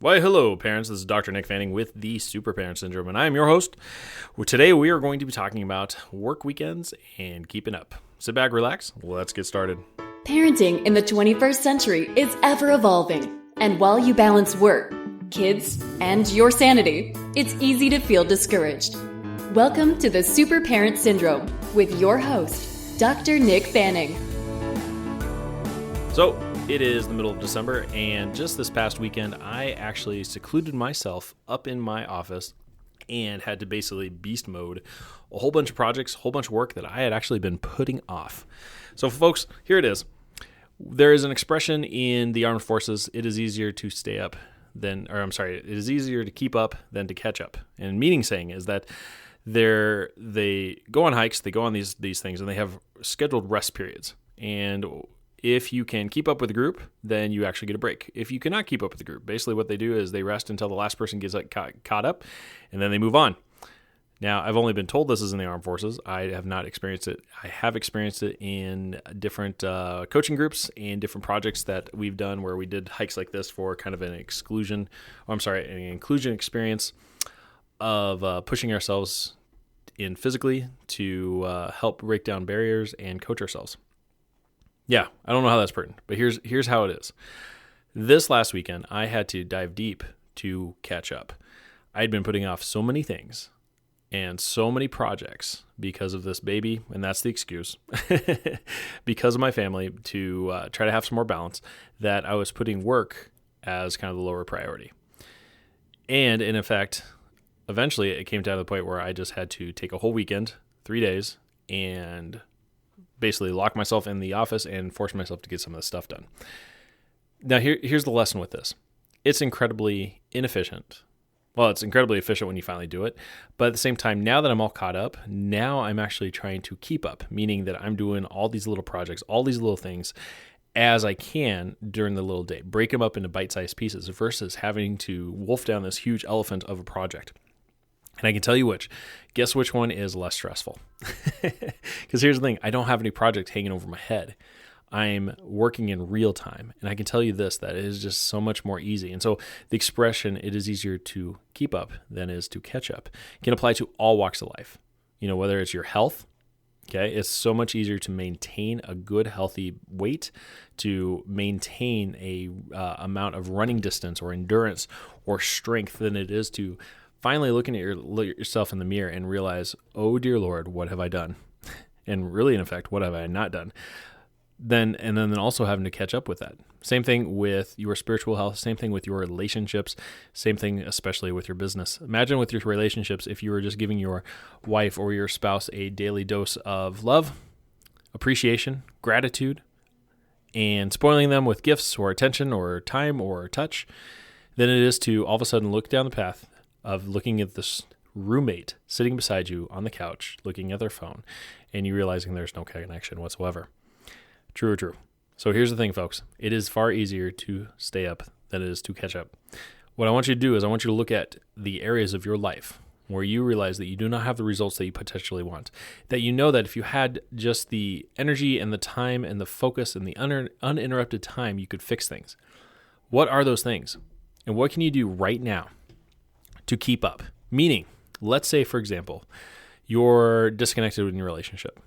Why, hello, parents. This is Dr. Nick Fanning with the Super Parent Syndrome, and I am your host. Today, we are going to be talking about work weekends and keeping up. Sit back, relax. Let's get started. Parenting in the 21st century is ever evolving, and while you balance work, kids, and your sanity, it's easy to feel discouraged. Welcome to the Super Parent Syndrome with your host, Dr. Nick Fanning. So, it is the middle of December, and just this past weekend, I actually secluded myself up in my office and had to basically beast mode a whole bunch of projects, a whole bunch of work that I had actually been putting off. So, folks, here it is. There is an expression in the armed forces: it is easier to it is easier to keep up than to catch up. And meaning saying is that they go on hikes, they go on these things, and they have scheduled rest periods. And if you can keep up with the group, then you actually get a break. If you cannot keep up with the group, basically what they do is they rest until the last person gets caught up, and then they move on. Now, I've only been told this is in the armed forces. I have not experienced it. I have experienced it in different coaching groups and different projects that we've done where we did hikes like this for kind of an inclusion experience of pushing ourselves in physically to help break down barriers and coach ourselves. Yeah, I don't know how that's pertinent, but here's how it is. This last weekend, I had to dive deep to catch up. I'd been putting off so many things and so many projects because of this baby, and that's the excuse, because of my family, to try to have some more balance, that I was putting work as kind of the lower priority. And in effect, eventually it came down to the point where I just had to take a whole weekend, 3 days, and basically lock myself in the office and force myself to get some of this stuff done. Now, here's the lesson with this. It's incredibly inefficient. Well, it's incredibly efficient when you finally do it. But at the same time, now that I'm all caught up, now I'm actually trying to keep up, meaning that I'm doing all these little projects, all these little things as I can during the little day. Break them up into bite-sized pieces versus having to wolf down this huge elephant of a project. And I can tell you which. Guess which one is less stressful? Because here's the thing. I don't have any project hanging over my head. I'm working in real time. And I can tell you this, that it is just so much more easy. And so the expression, it is easier to keep up than it is to catch up, can apply to all walks of life. You know, whether it's your health, okay, it's so much easier to maintain a good, healthy weight, to maintain a amount of running distance or endurance or strength than it is to finally looking at yourself in the mirror and realize, oh dear Lord, what have I done? And really, in effect, what have I not done? Then also having to catch up with that. Same thing with your spiritual health, same thing with your relationships, same thing especially with your business. Imagine with your relationships, if you were just giving your wife or your spouse a daily dose of love, appreciation, gratitude, and spoiling them with gifts or attention or time or touch, than it is to all of a sudden look down the path of looking at this roommate sitting beside you on the couch, looking at their phone, and you realizing there's no connection whatsoever. True or true? So here's the thing, folks. It is far easier to stay up than it is to catch up. What I want you to do is I want you to look at the areas of your life where you realize that you do not have the results that you potentially want, that you know that if you had just the energy and the time and the focus and the uninterrupted time, you could fix things. What are those things? And what can you do right now to keep up? Meaning, let's say, for example, you're disconnected in your relationship.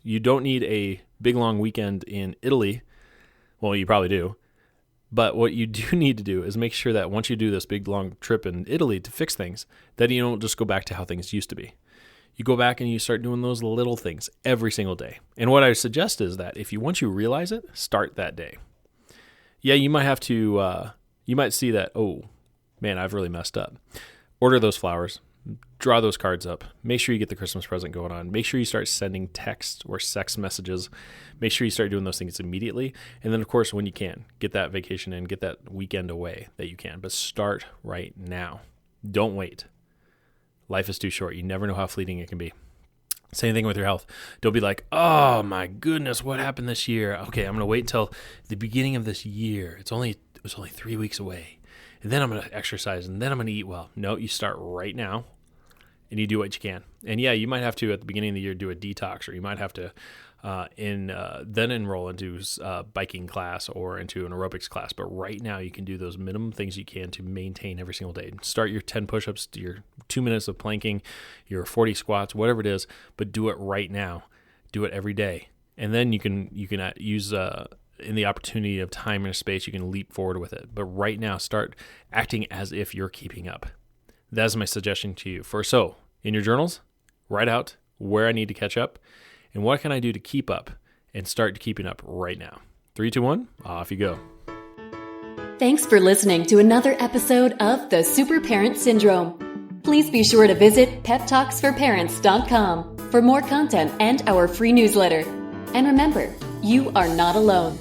You don't need a big, long weekend in Italy. Well, you probably do. But what you do need to do is make sure that once you do this big, long trip in Italy to fix things, that you don't just go back to how things used to be. You go back and you start doing those little things every single day. And what I suggest is that once you realize it, start that day. Yeah, you might have to, you might see that, oh, man, I've really messed up. Order those flowers, draw those cards up, make sure you get the Christmas present going on, make sure you start sending text or sex messages, make sure you start doing those things immediately, and then, of course, when you can, get that vacation in, get that weekend away that you can, but start right now. Don't wait. Life is too short. You never know how fleeting it can be. Same thing with your health. Don't be like, oh my goodness, what happened this year? Okay, I'm going to wait until the beginning of this year. It was only 3 weeks away. And then I'm going to exercise, and then I'm going to eat well. No, you start right now, and you do what you can. And yeah, you might have to, at the beginning of the year, do a detox, or you might have to then enroll into biking class or into an aerobics class. But right now you can do those minimum things you can to maintain every single day. Start your 10 push-ups, your 2 minutes of planking, your 40 squats, whatever it is, but do it right now. Do it every day. And then you can use in the opportunity of time and space, you can leap forward with it. But right now, start acting as if you're keeping up. That's my suggestion to you. So in your journals, write out where I need to catch up and what can I do to keep up, and start keeping up right now. 3, 2, 1, off you go. Thanks for listening to another episode of The Super Parent Syndrome. Please be sure to visit peptalksforparents.com for more content and our free newsletter. And remember, you are not alone.